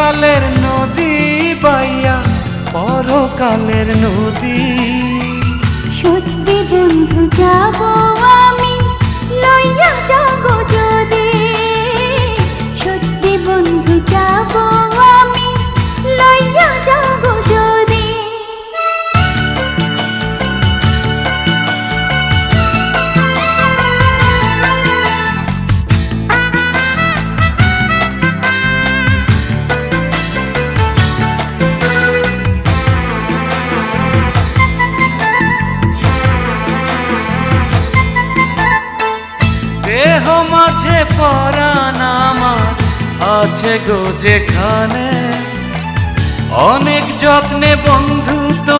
কালের নদী বাইয়া পরকালের নদী। সত্যি বন্ধু যাব আমি লইয়া যাব যদি, সত্যি বন্ধু যাব আমি লইয়া যাব যদি। দেহ মাঝে পরাণ আমার আছে গো যেখানে, অনেক যত্নে বন্ধু